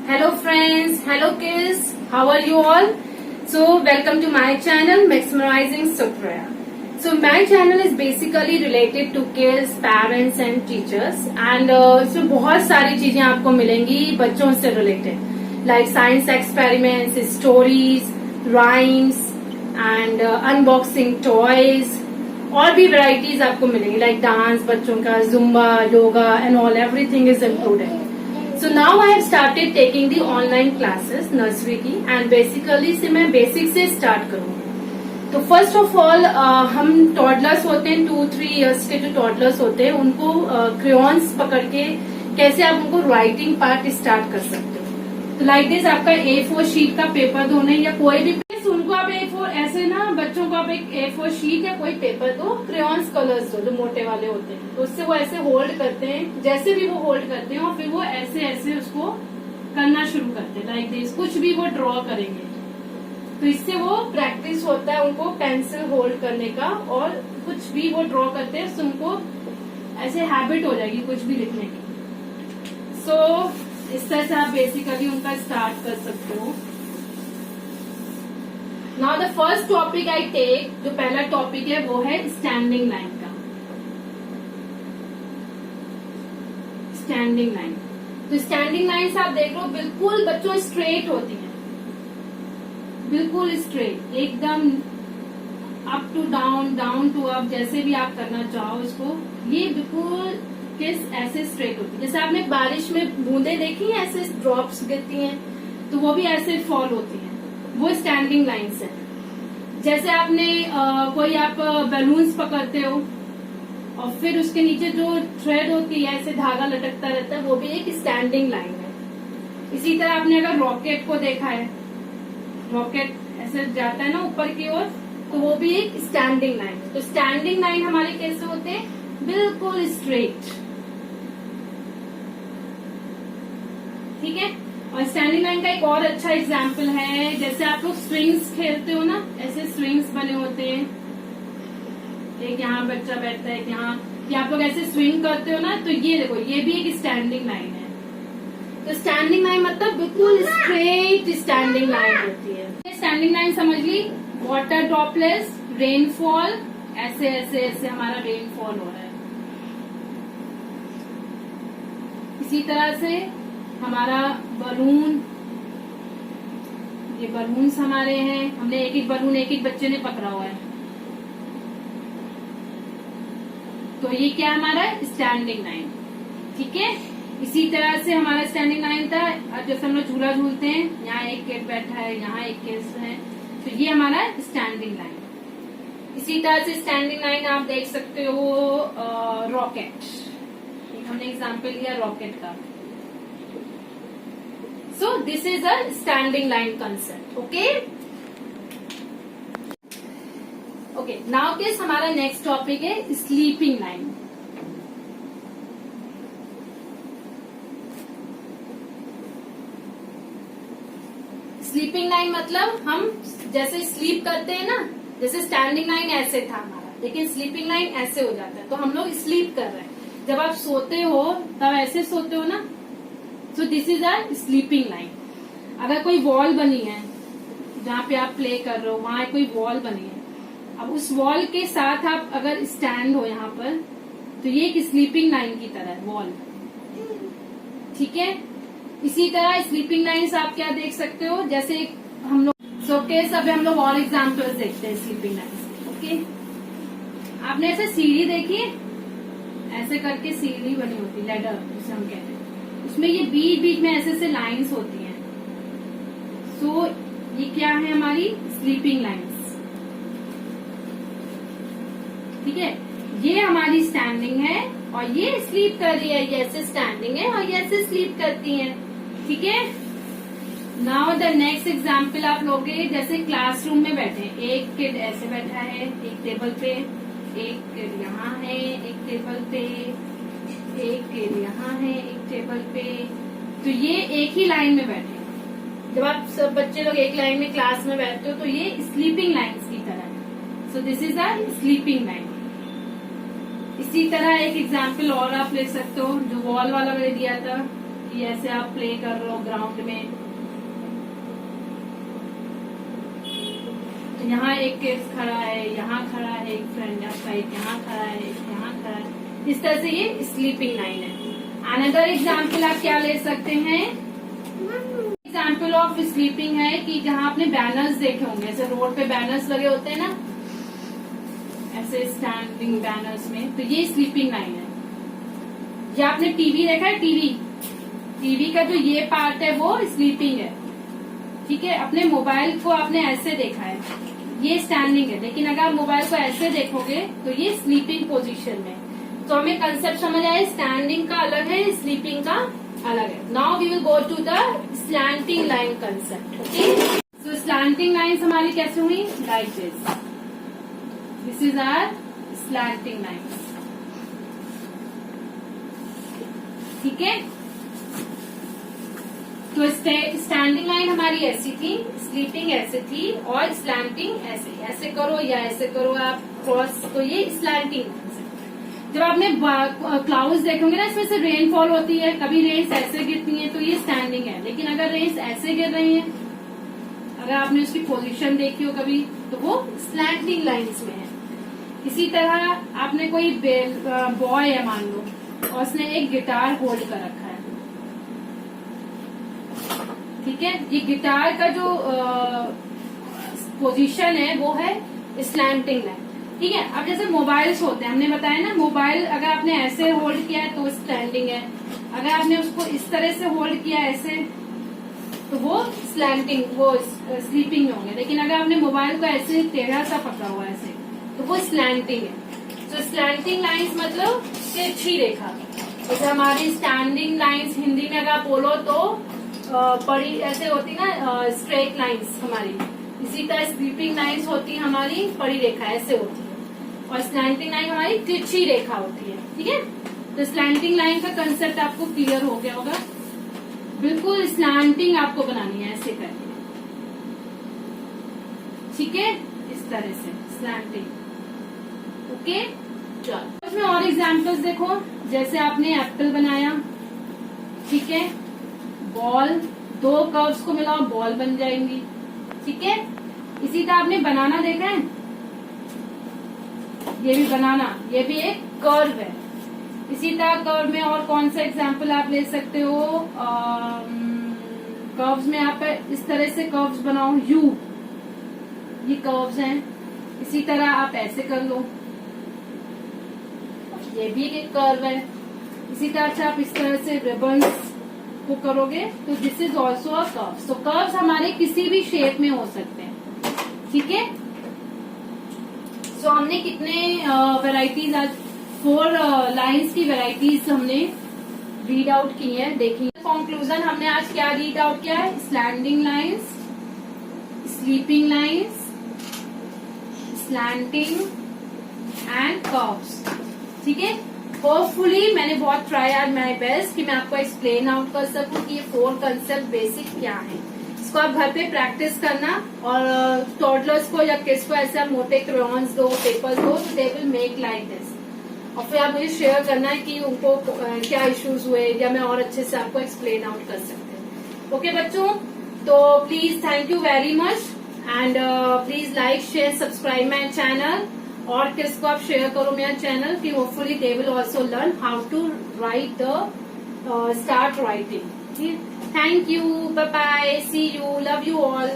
Hello friends, hello kids, how are you all? So welcome to my channel Mesmerizing Supriya. So my channel is basically related to kids, parents and teachers and इसमें बहुत सारी चीजें आपको मिलेंगी बच्चों से related like science experiments, stories, rhymes and unboxing toys और भी varieties आपको मिलेंगी like डांस बच्चों का, Zumba, yoga and all everything is included. So now I have started taking the online classes nursery की and basically से मैं बेसिक से स्टार्ट करूँगी. तो फर्स्ट ऑफ ऑल हम टॉडलर्स होते हैं 2-3 इयर्स के जो टॉडलर्स होते हैं उनको क्रेयॉन्स पकड़ के कैसे आप उनको राइटिंग पार्ट स्टार्ट कर सकते हो. तो लाइक दिस आपका A4 शीट का पेपर दो नहीं या कोई भी उनको आप A4 ऐसे ना बच्चों को आप एक A4 शीट या कोई पेपर दो, क्रेयॉन्स कलर्स दो जो मोटे वाले होते हैं तो उससे वो ऐसे होल्ड करते हैं जैसे भी वो होल्ड करते हैं और फिर वो ऐसे ऐसे उसको करना शुरू करते हैं लाइक दिस कुछ भी वो ड्रॉ करेंगे. तो इससे वो प्रैक्टिस होता है उनको पेंसिल होल्ड करने का और कुछ भी वो ड्रॉ करते हैं तो उनको ऐसे हैबिट हो जाएगी कुछ भी लिखने की. सो इस तरह से आप बेसिकली उनका स्टार्ट कर सकते हो. Now the first topic I take जो पहला टॉपिक है वो है स्टैंडिंग लाइन का. स्टैंडिंग लाइन तो स्टैंडिंग लाइन आप देख लो बिल्कुल बच्चों स्ट्रेट होती हैं, बिल्कुल स्ट्रेट एकदम up to down, down to up जैसे भी आप करना चाहो इसको ये बिल्कुल किस ऐसे स्ट्रेट होती है. जैसे आपने बारिश में बूंदे देखी हैं ऐसे ड्रॉप्स गिरती हैं तो वो भी ऐसे फॉल होती हैं, वो स्टैंडिंग लाइन्स है. जैसे आपने कोई आप बैलून्स पकड़ते हो और फिर उसके नीचे जो थ्रेड होती है ऐसे धागा लटकता रहता है वो भी एक स्टैंडिंग लाइन है. इसी तरह आपने अगर रॉकेट को देखा है, रॉकेट ऐसे जाता है ना ऊपर की ओर तो वो भी एक स्टैंडिंग लाइन है. तो स्टैंडिंग लाइन हमारे कैसे होते हैं, बिल्कुल स्ट्रेट. ठीक है. और स्टैंडिंग लाइन का एक और अच्छा एग्जाम्पल है जैसे आप लोग स्ट्रिंग्स खेलते हो ना, ऐसे स्ट्रिंग्स बने होते हैं, एक यहाँ बच्चा बैठता है, एक यहाँ या आप लोग ऐसे स्विंग करते हो ना तो ये देखो ये भी एक स्टैंडिंग लाइन है. तो स्टैंडिंग लाइन मतलब बिल्कुल स्ट्रेट स्टैंडिंग लाइन होती है. स्टैंडिंग लाइन समझ ली. वाटर ड्रॉपलेट्स, रेनफॉल, ऐसे ऐसे ऐसे हमारा रेनफॉल हो रहा है. इसी तरह से हमारा बलून, ये बलून्स हमारे हैं, हमने एक एक बलून एक एक बच्चे ने पकड़ा हुआ है तो ये क्या हमारा स्टैंडिंग लाइन. ठीक है. इसी तरह से हमारा स्टैंडिंग लाइन था जैसे हम लोग झूला झूलते हैं, यहाँ एक किड बैठा है, यहाँ एक किड है तो ये हमारा स्टैंडिंग लाइन. इसी तरह से स्टैंडिंग लाइन आप देख सकते हो रॉकेट, हमने एग्जाम्पल लिया रॉकेट का. So this is a standing line concept. Okay. Okay. Now किस हमारा नेक्स्ट टॉपिक है स्लीपिंग लाइन. स्लीपिंग लाइन मतलब हम जैसे स्लीप करते हैं ना, जैसे स्टैंडिंग लाइन ऐसे था हमारा लेकिन स्लीपिंग लाइन ऐसे हो जाता है तो हम लोग स्लीप कर रहे हैं. जब आप सोते हो तब ऐसे सोते हो ना. So this is a sleeping line. अगर कोई वॉल बनी है जहाँ पे आप प्ले कर रहे हो वहां कोई वॉल बनी है, अब उस वॉल के साथ आप अगर स्टैंड हो यहाँ पर तो ये एक स्लीपिंग लाइन की तरह है वॉल. ठीक है. इसी तरह स्लीपिंग लाइन्स आप क्या देख सकते हो जैसे हम लोग शोकेस अब हम लोग और एग्जाम्पल्स देखते हैं स्लीपिंग लाइन्स. ओके. आपने ऐसे सीढ़ी देखी, ऐसे करके सीढ़ी बनी होती लेडर जिसे हम कहते हैं, उसमें ये बीच बीच में ऐसे ऐसे लाइन्स होती हैं. सो ये क्या है हमारी स्लीपिंग लाइन्स. ठीक है. ये हमारी स्टैंडिंग है और ये स्लीप कर रही है, ये ऐसे स्टैंडिंग है और ये ऐसे स्लीप करती है. ठीक है. नाउ द नेक्स्ट एग्जाम्पल आप लोगे जैसे क्लासरूम में बैठे हैं, एक किड ऐसे बैठा है एक टेबल पे, एक किड यहाँ है एक टेबल पे, एक यहाँ है एक टेबल पे. तो ये एक ही लाइन में बैठे. जब आप सब बच्चे लोग एक लाइन में क्लास में बैठते हो तो ये स्लीपिंग लाइन्स की तरह है. So this is a sleeping line. इसी तरह एक एग्जाम्पल और आप ले सकते हो जो वॉल वाला मैंने दिया था, कि ऐसे आप प्ले कर रहे हो ग्राउंड में, तो यहाँ एक केस खड़ा है, यहाँ खड़ा है एक फ्रेंड आपका, एक यहाँ खड़ा है, एक यहाँ खड़ा है। इस तरह से ये स्लीपिंग लाइन है। अनदर एग्जाम्पल आप क्या ले सकते हैं, एग्जाम्पल ऑफ स्लीपिंग है कि जहाँ आपने बैनर्स देखे होंगे, ऐसे रोड पे बैनर्स लगे होते हैं ना, ऐसे स्टैंडिंग बैनर्स में, तो ये स्लीपिंग लाइन है। या आपने टीवी देखा है, टीवी का जो ये पार्ट है वो स्लीपिंग है, ठीक है। अपने मोबाइल को आपने ऐसे देखा है, ये स्टैंडिंग है, लेकिन अगर आप मोबाइल को ऐसे देखोगे तो ये स्लीपिंग पोजीशन में। तो हमें कंसेप्ट समझ आया, स्टैंडिंग का अलग है, स्लीपिंग का अलग है। Now we will go to the slanting line concept. Okay, so slanting lines हमारी कैसे हुई, like this is our slanting lines, ठीक है। तो स्टैंडिंग लाइन हमारी ऐसी थी, स्लीपिंग ऐसे थी, और स्लैंटिंग ऐसे, ऐसे करो या ऐसे करो आप क्रॉस, तो ये स्लैंटिंग लाइन है। जब आपने क्लाउड्स देखेंगे ना, इसमें से रेनफॉल होती है, कभी रेन्स ऐसे गिरती है तो ये स्टैंडिंग है, लेकिन अगर रेन्स ऐसे गिर रही है, अगर आपने उसकी पोजीशन देखी हो कभी, तो वो स्लैंटिंग लाइन्स में है। इसी तरह आपने कोई बॉय है मान लो, और उसने एक गिटार होल्ड कर रखा है, ठीक है। ये गिटार का जो पोजीशन है वो है स्लैंटिंग लाइन, ठीक है। अब जैसे मोबाइल्स होते हैं, हमने बताया ना, मोबाइल अगर आपने ऐसे होल्ड किया है तो स्टैंडिंग है, अगर आपने उसको इस तरह से होल्ड किया ऐसे तो वो स्लैंटिंग, वो स्लीपिंग में होंगे। लेकिन अगर आपने मोबाइल को ऐसे टेढ़ा सा पकड़ा हुआ ऐसे, तो वो स्लैंटिंग है। तो स्लैंटिंग लाइन्स मतलब तिरछी रेखा। जैसे हमारी स्टैंडिंग लाइन्स हिंदी में अगर बोलो तो बड़ी ऐसे होती ना, स्ट्रेट लाइन्स हमारी, इसी तरह स्लीपिंग लाइन्स होती है हमारी बड़ी रेखा ऐसे होती है, और स्लैंटिंग लाइन हमारी तिरछी रेखा होती है, ठीक है। तो स्लैंटिंग लाइन का कंसेप्ट आपको क्लियर हो गया होगा। बिल्कुल स्लैंटिंग आपको बनानी है ऐसे करके, ठीक है, इस तरह से स्लैंटिंग। ओके, चलो इसमें और एग्जांपल्स देखो। जैसे आपने एप्पल बनाया, ठीक है, बॉल, दो कर्व्स को मिलाओ बॉल बन जाएंगी, ठीक है। इसी तरह आपने बनाना देखा है, ये भी बनाना, ये भी एक कर्व है। इसी तरह कर्व में और कौन सा एग्जांपल आप ले सकते हो, कर्व्स में आप इस तरह से कर्व्स बनाओ, यू, ये कर्व्स हैं। इसी तरह आप ऐसे कर लो, ये भी एक कर्व है। इसी तरह से आप इस तरह से रिबन्स को करोगे तो this is also a curve. तो कर्व्स हमारे किसी भी शेप में हो सकते हैं, ठीक है। सो हमने कितने वैरायटीज आज 4 लाइंस की वैरायटीज हमने रीड आउट की है, देखिए। कंक्लूजन हमने आज क्या रीड आउट किया है, slanting lines, sleeping lines, slanting and curves, ठीक है। होपफुली मैंने बहुत ट्राई आर माई बेस्ट कि मैं आपको एक्सप्लेन आउट कर सकूं कि ये 4 कंसेप्ट बेसिक क्या है। इसको आप घर पे प्रैक्टिस करना, और टॉडलर्स को या किड्स को ऐसे आप मोटे क्रेयॉन्स दो, पेपर्स दो, तो they will make like this. और फिर आप मुझे शेयर करना है कि उनको क्या इश्यूज हुए, या मैं और अच्छे से आपको एक्सप्लेन आउट कर सकते हैं। ओके बच्चों, तो please thank you very much, and please like share subscribe my channel, और किसको आप शेयर करो मेरा चैनल कि hopefully they will also learn how to write the start writing. Thank you, bye bye, see you, love you all.